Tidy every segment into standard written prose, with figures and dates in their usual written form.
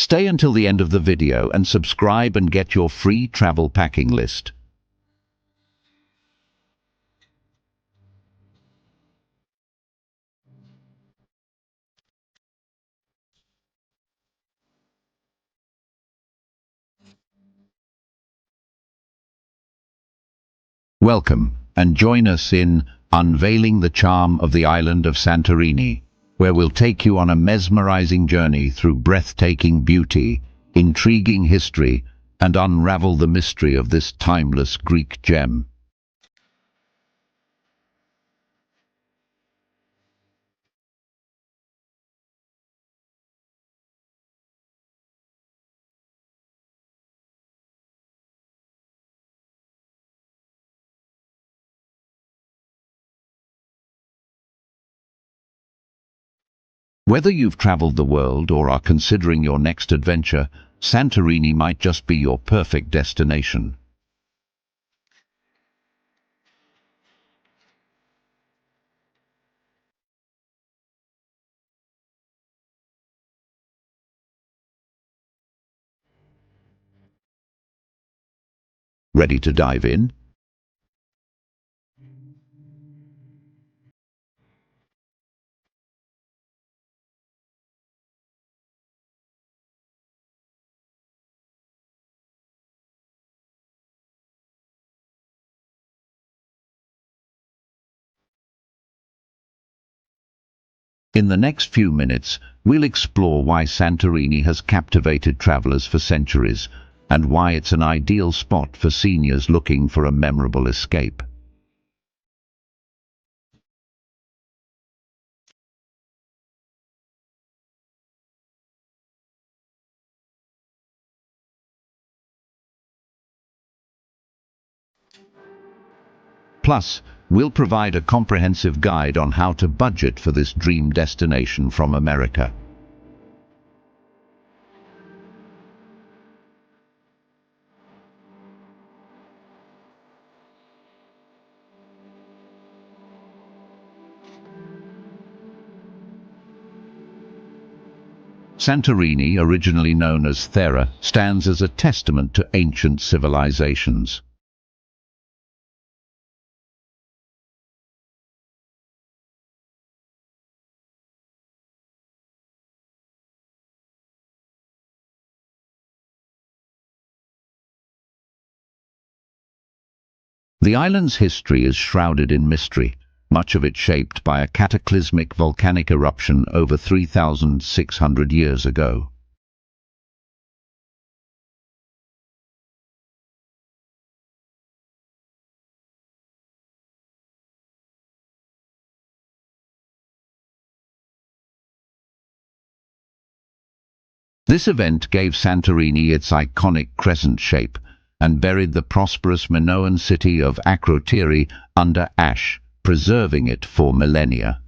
Stay until the end of the video and subscribe and get your free travel packing list. Welcome, and join us in Unveiling the Charm of the Island of Santorini, where we'll take you on a mesmerizing journey through breathtaking beauty, intriguing history, and unravel the mystery of this timeless Greek gem. Whether you've traveled the world or are considering your next adventure, Santorini might just be your perfect destination. Ready to dive in? In the next few minutes, we'll explore why Santorini has captivated travelers for centuries and why it's an ideal spot for seniors looking for a memorable escape. Plus, we'll provide a comprehensive guide on how to budget for this dream destination from America. Santorini, originally known as Thera, stands as a testament to ancient civilizations. The island's history is shrouded in mystery, much of it shaped by a cataclysmic volcanic eruption over 3,600 years ago. This event gave Santorini its iconic crescent shape and buried the prosperous Minoan city of Akrotiri under ash, preserving it for millennia.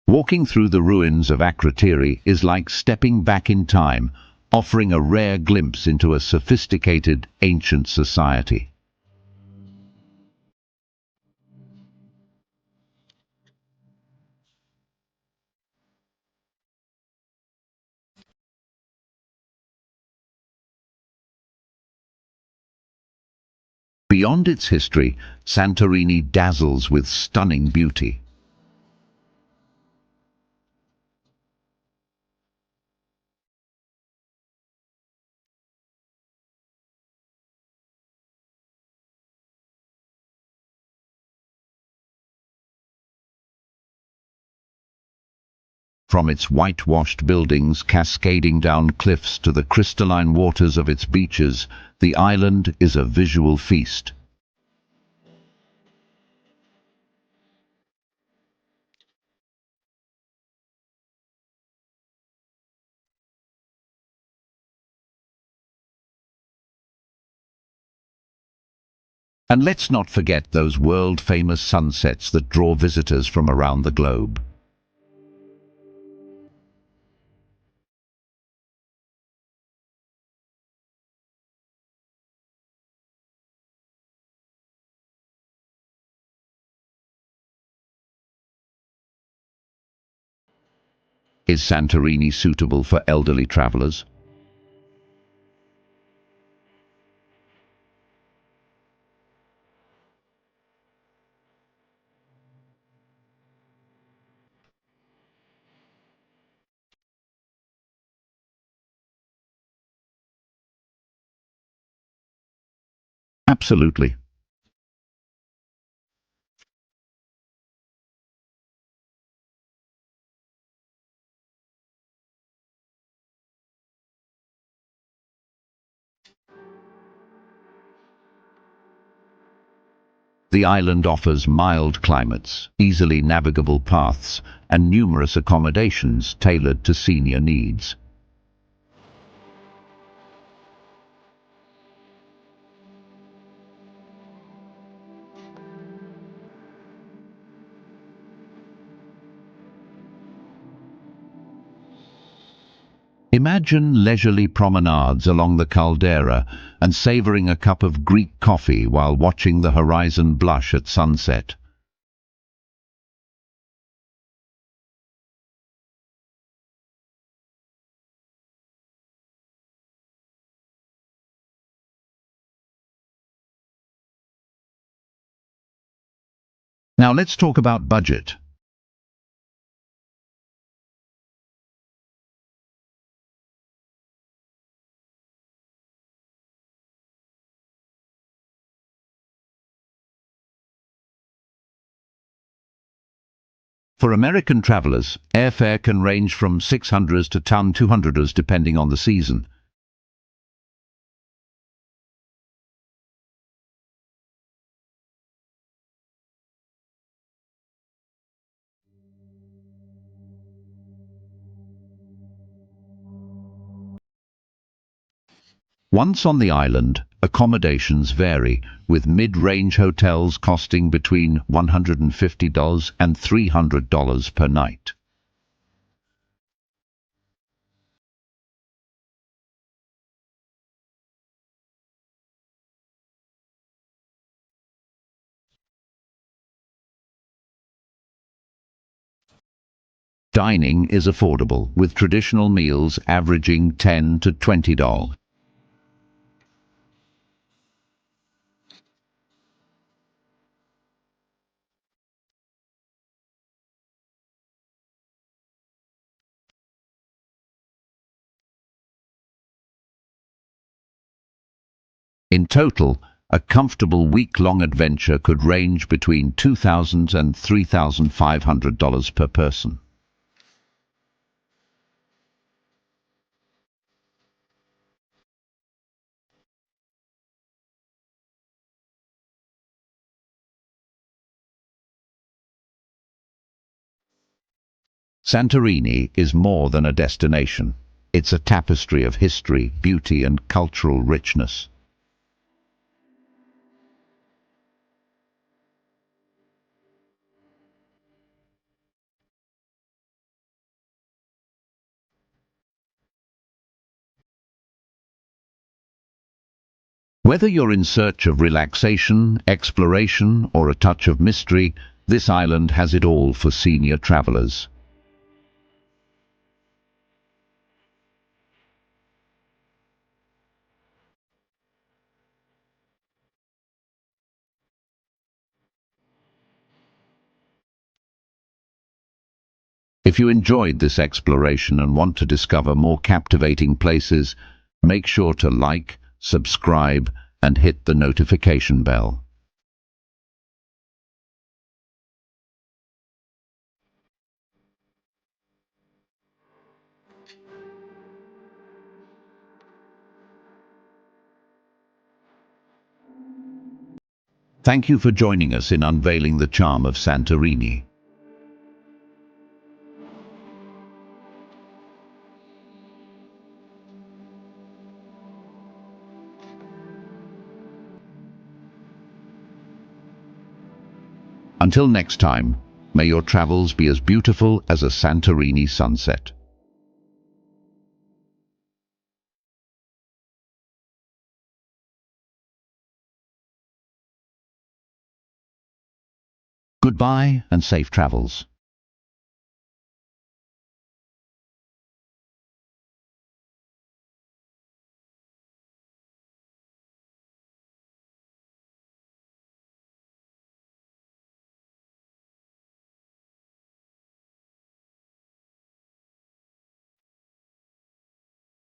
Walking through the ruins of Akrotiri is like stepping back in time, offering a rare glimpse into a sophisticated, ancient society. Beyond its history, Santorini dazzles with stunning beauty. From its whitewashed buildings cascading down cliffs to the crystalline waters of its beaches, the island is a visual feast. And let's not forget those world-famous sunsets that draw visitors from around the globe. Is Santorini suitable for elderly travelers? Absolutely. The island offers mild climates, easily navigable paths, and numerous accommodations tailored to senior needs. Imagine leisurely promenades along the caldera and savouring a cup of Greek coffee while watching the horizon blush at sunset. Now let's talk about budget. For American travellers, airfare can range from 600s to 200s depending on the season. Once on the island, accommodations vary, with mid-range hotels costing between $150 and $300 per night. Dining is affordable, with traditional meals averaging $10 to $20. In total, a comfortable week-long adventure could range between $2,000 and $3,500 per person. Santorini is more than a destination. It's a tapestry of history, beauty and cultural richness. Whether you're in search of relaxation, exploration or a touch of mystery, this island has it all for senior travelers. If you enjoyed this exploration and want to discover more captivating places, make sure to like, subscribe and hit the notification bell. Thank you for joining us in unveiling the charm of Santorini. Until next time, may your travels be as beautiful as a Santorini sunset. Goodbye and safe travels.